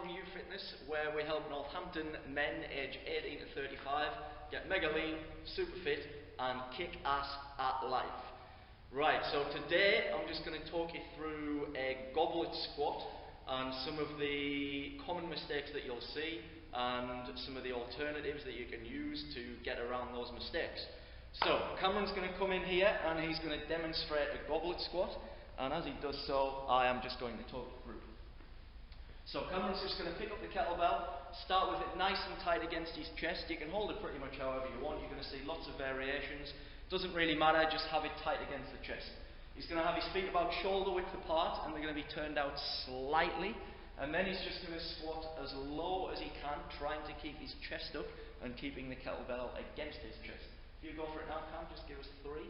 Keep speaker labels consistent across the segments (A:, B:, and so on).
A: from You Fitness, where we help Northampton men aged 18 to 35 get mega lean, super fit and kick ass at life. Right, so today I'm just going to talk you through a goblet squat and some of the common mistakes that you'll see and some of the alternatives that you can use to get around those mistakes. So Cameron's going to come in here and he's going to demonstrate a goblet squat, and as he does so I am just going to talk you through. So Cameron's just going to pick up the kettlebell, start with it nice and tight against his chest. You can hold it pretty much however you want. You're going to see lots of variations. Doesn't really matter, just have it tight against the chest. He's going to have his feet about shoulder width apart and they're going to be turned out slightly. And then he's just going to squat as low as he can, trying to keep his chest up and keeping the kettlebell against his chest. If you go for it now, Cam, just give us 3.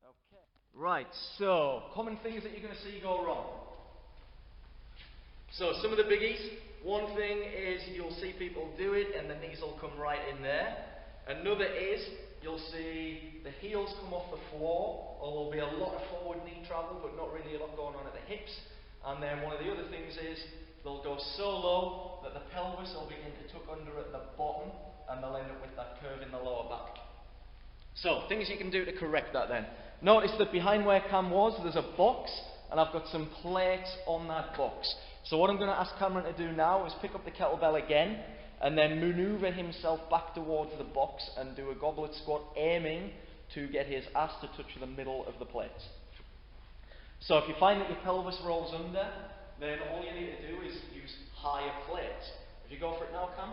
A: Okay. Right, so common things that you're going to see go wrong. So some of the biggies. One thing is you'll see people do it and the knees will come right in there. Another is you'll see the heels come off the floor, or there'll be a lot of forward knee travel but not really a lot going on at the hips. And then one of the other things is they'll go so low that the pelvis will begin to tuck under at the bottom and they'll end up with that curve in the lower back. So, things you can do to correct that then. Notice that behind where Cam was, there's a box, and I've got some plates on that box. So what I'm going to ask Cameron to do now is pick up the kettlebell again, and then manoeuvre himself back towards the box and do a goblet squat, aiming to get his ass to touch the middle of the plates. So if you find that your pelvis rolls under, then all you need to do is use higher plates. If you go for it now, Cam.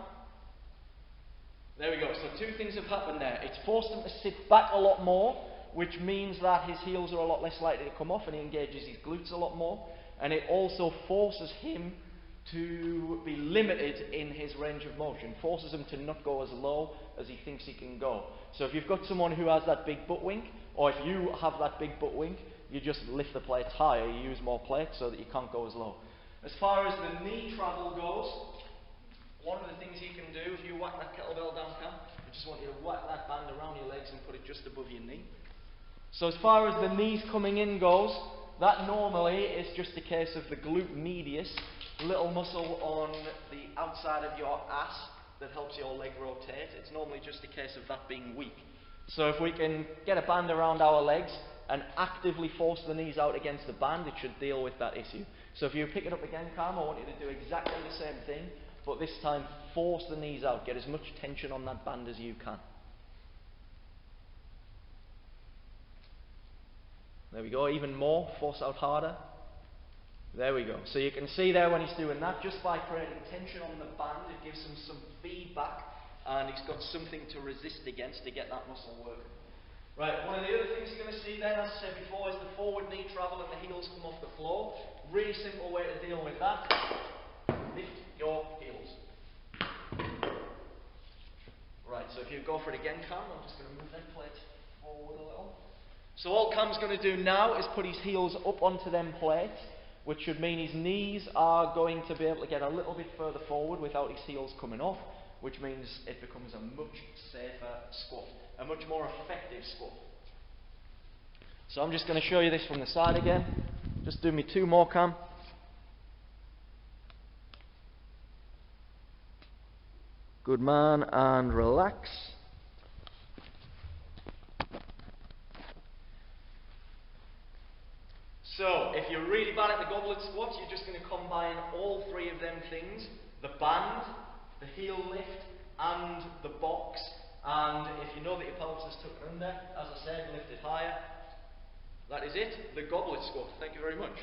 A: There we go. So 2 things have happened there. It's forced him to sit back a lot more, which means that his heels are a lot less likely to come off and he engages his glutes a lot more. And it also forces him to be limited in his range of motion, forces him to not go as low as he thinks he can go. So if you've got someone who has that big butt wink, or if you have that big butt wink, you just lift the plates higher, you use more plates so that you can't go as low. As far as the knee travel goes, one of the things you can do, if you whack that kettlebell down, Cam, I just want you to whack that band around your legs and put it just above your knee. So as far as the knees coming in goes, that normally is just a case of the glute medius, little muscle on the outside of your ass that helps your leg rotate. It's normally just a case of that being weak. So if we can get a band around our legs and actively force the knees out against the band, it should deal with that issue. So if you pick it up again, Cam, I want you to do exactly the same thing, but this time force the knees out. Get as much tension on that band as you can. There we go, even more, force out harder. There we go. So you can see there when he's doing that, just by creating tension on the band, it gives him some feedback and he's got something to resist against to get that muscle working. Right, one of the other things you're going to see then, as I said before, is the forward knee travel and the heels come off the floor. Really simple way to deal with that. Lift your heels. Right, so if you go for it again, Cam, I'm just going to move that plate forward a little. So all Cam's going to do now is put his heels up onto them plates, which should mean his knees are going to be able to get a little bit further forward without his heels coming off, which means it becomes a much safer squat, a much more effective squat. So I'm just going to show you this from the side again. Just do me 2 more, Cam. Good man, and relax. So, if you're really bad at the goblet squat, you're just going to combine all 3 of them things, the band, the heel lift, and the box. And if you know that your pelvis is tucked under, as I said, lift it higher. That is it, the goblet squat. Thank you very much.